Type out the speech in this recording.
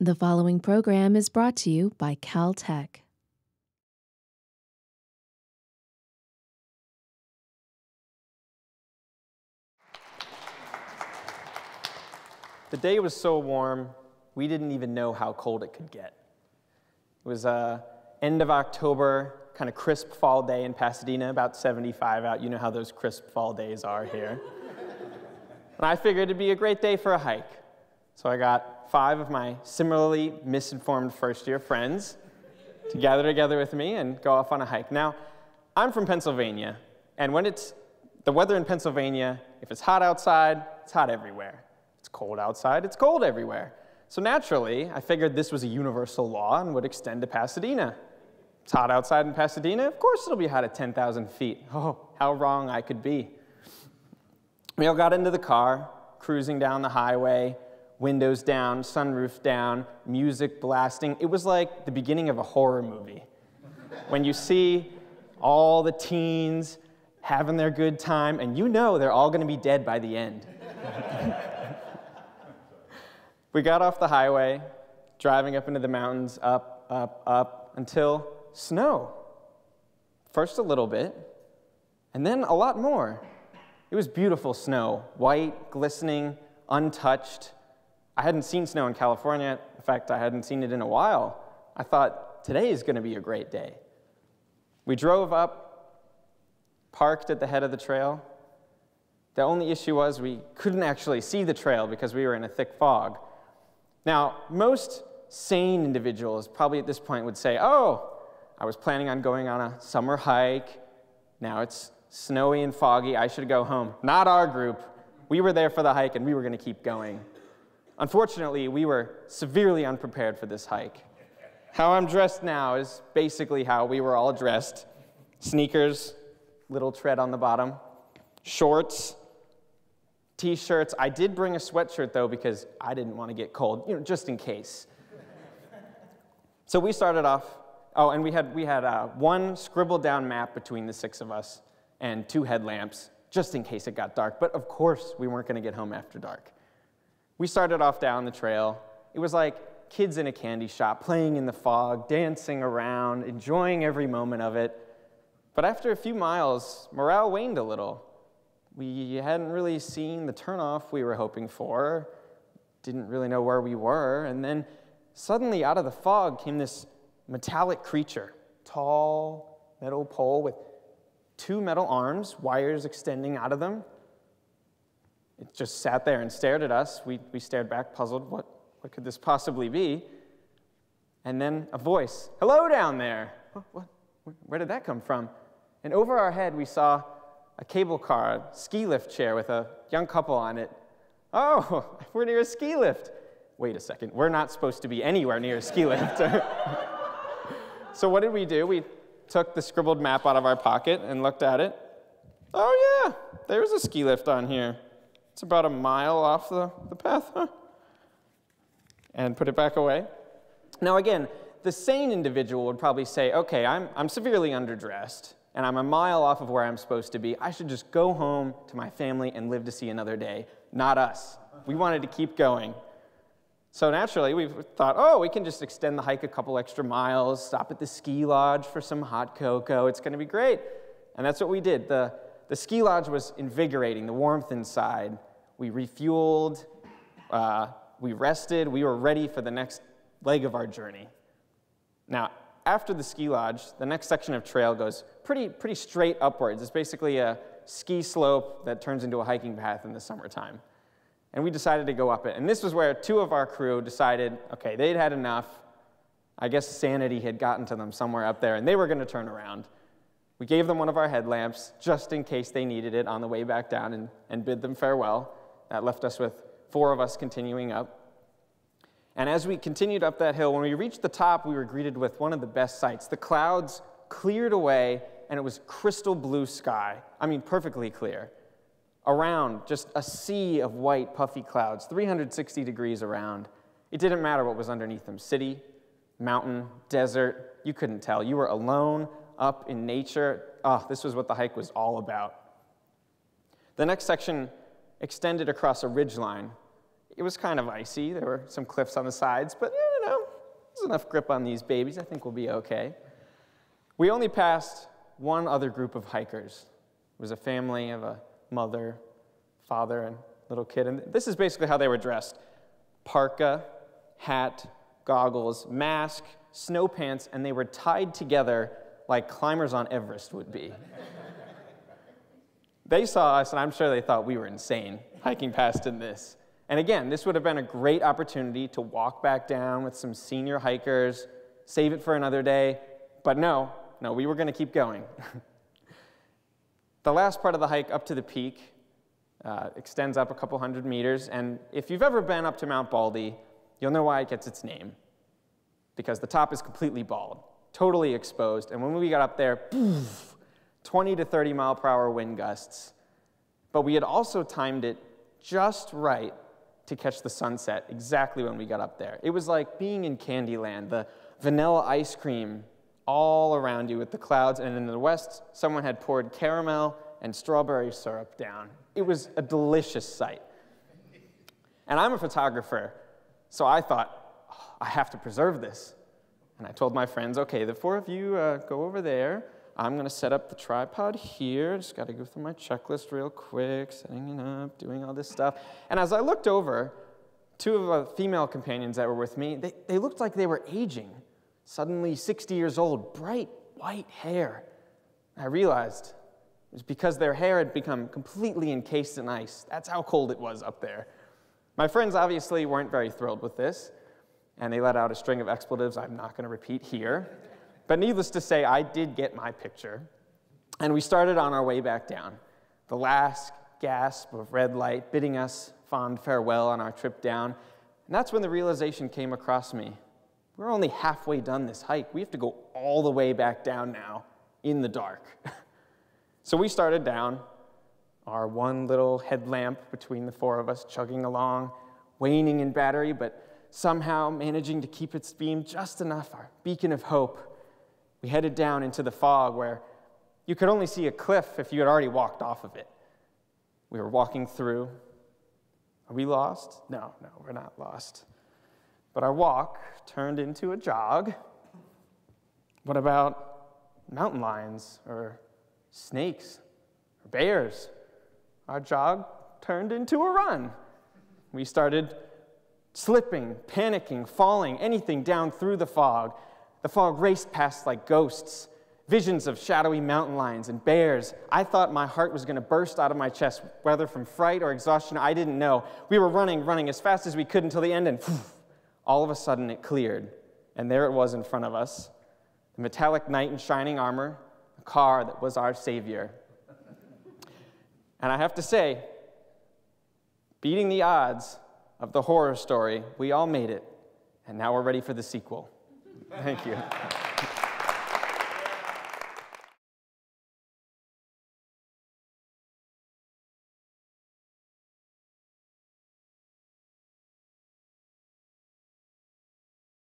The following program is brought to you by Caltech. The day was so warm, we didn't even know how cold it could get. It was end of October, kind of crisp fall day in Pasadena, about 75 out. You know how those crisp fall days are here. And I figured it'd be a great day for a hike. So I got 5 of my similarly misinformed first-year friends to gather together with me and go off on a hike. Now, I'm from Pennsylvania, and when it's the weather in Pennsylvania, if it's hot outside, it's hot everywhere. It's cold outside, it's cold everywhere. So naturally, I figured this was a universal law and would extend to Pasadena. It's hot outside in Pasadena, of course it'll be hot at 10,000 feet. Oh, how wrong I could be. We all got into the car, cruising down the highway, windows down, sunroof down, music blasting. It was like the beginning of a horror movie. When you see all the teens having their good time, and you know they're all going to be dead by the end. We got off the highway, driving up into the mountains, up, up, up, until snow. First a little bit, and then a lot more. It was beautiful snow, white, glistening, untouched. I hadn't seen snow in California. In fact, I hadn't seen it in a while. I thought, today is going to be a great day. We drove up, parked at the head of the trail. The only issue was we couldn't actually see the trail because we were in a thick fog. Now, most sane individuals probably at this point would say, oh, I was planning on going on a summer hike. Now it's snowy and foggy. I should go home. Not our group. We were there for the hike, and we were going to keep going. Unfortunately, we were severely unprepared for this hike. How I'm dressed now is basically how we were all dressed. Sneakers, little tread on the bottom, shorts, t-shirts. I did bring a sweatshirt, though, because I didn't want to get cold, just in case. So we started off, and we had one scribbled down map between the 6 of us and 2 headlamps, just in case it got dark. But of course, we weren't going to get home after dark. We started off down the trail. It was like kids in a candy shop, playing in the fog, dancing around, enjoying every moment of it. But after a few miles, morale waned a little. We hadn't really seen the turnoff we were hoping for, didn't really know where we were, and then suddenly out of the fog came this metallic creature, tall metal pole with 2 metal arms, wires extending out of them. It just sat there and stared at us. We stared back, puzzled. What could this possibly be? And then a voice, hello down there. What? Where did that come from? And over our head, we saw a cable car, a ski lift chair with a young couple on it. Oh, we're near a ski lift. Wait a second, we're not supposed to be anywhere near a ski lift. So what did we do? We took the scribbled map out of our pocket and looked at it. Oh yeah, there's a ski lift on here. It's about a mile off the path, huh? And put it back away. Now again, the sane individual would probably say, okay, I'm severely underdressed, and I'm a mile off of where I'm supposed to be. I should just go home to my family and live to see another day. Not us. We wanted to keep going. So naturally, we thought, oh, we can just extend the hike a couple extra miles, stop at the ski lodge for some hot cocoa. It's going to be great. And that's what we did. The ski lodge was invigorating, the warmth inside. We refueled, we rested, we were ready for the next leg of our journey. Now, after the ski lodge, the next section of trail goes pretty straight upwards. It's basically a ski slope that turns into a hiking path in the summertime. And we decided to go up it. And this was where 2 of our crew decided, okay, they'd had enough. I guess sanity had gotten to them somewhere up there, and they were going to turn around. We gave them one of our headlamps, just in case they needed it on the way back down, and bid them farewell. That left us with 4 of us continuing up. And as we continued up that hill, when we reached the top, we were greeted with one of the best sights. The clouds cleared away, and it was crystal blue sky. I mean, perfectly clear. Around, just a sea of white, puffy clouds, 360 degrees around. It didn't matter what was underneath them. City, mountain, desert, you couldn't tell. You were alone, up in nature. Oh, this was what the hike was all about. The next section extended across a ridgeline. It was kind of icy. There were some cliffs on the sides, but there's enough grip on these babies. I think we'll be okay. We only passed one other group of hikers. It was a family of a mother, father, and little kid. And this is basically how they were dressed. Parka, hat, goggles, mask, snow pants, and they were tied together like climbers on Everest would be. They saw us, and I'm sure they thought we were insane, hiking past in this. And again, this would have been a great opportunity to walk back down with some senior hikers, save it for another day, but no, we were going to keep going. The last part of the hike up to the peak extends up a couple hundred meters, and if you've ever been up to Mount Baldy, you'll know why it gets its name. Because the top is completely bald, totally exposed, and when we got up there, poof, 20 to 30 mile per hour wind gusts. But we had also timed it just right to catch the sunset exactly when we got up there. It was like being in Candyland, the vanilla ice cream all around you with the clouds, and in the west, someone had poured caramel and strawberry syrup down. It was a delicious sight. And I'm a photographer, so I thought, I have to preserve this. And I told my friends, okay, the four of you go over there. I'm going to set up the tripod here. Just got to go through my checklist real quick, setting it up, doing all this stuff. And as I looked over, two of the female companions that were with me, they looked like they were aging. Suddenly 60 years old, bright white hair. I realized it was because their hair had become completely encased in ice. That's how cold it was up there. My friends obviously weren't very thrilled with this, and they let out a string of expletives I'm not going to repeat here. But needless to say, I did get my picture, and we started on our way back down. The last gasp of red light bidding us fond farewell on our trip down, and that's when the realization came across me. We're only halfway done this hike. We have to go all the way back down now in the dark. So we started down, our one little headlamp between the four of us, chugging along, waning in battery, but somehow managing to keep its beam just enough, our beacon of hope. We headed down into the fog where you could only see a cliff if you had already walked off of it. We were walking through. Are we lost? No, we're not lost. But our walk turned into a jog. What about mountain lions or snakes or bears? Our jog turned into a run. We started slipping, panicking, falling, anything down through the fog. The fog raced past like ghosts, visions of shadowy mountain lions and bears. I thought my heart was going to burst out of my chest, whether from fright or exhaustion, I didn't know. We were running as fast as we could until the end, and all of a sudden it cleared. And there it was in front of us, the metallic knight in shining armor, a car that was our savior. And I have to say, beating the odds of the horror story, we all made it. And now we're ready for the sequel. Thank you.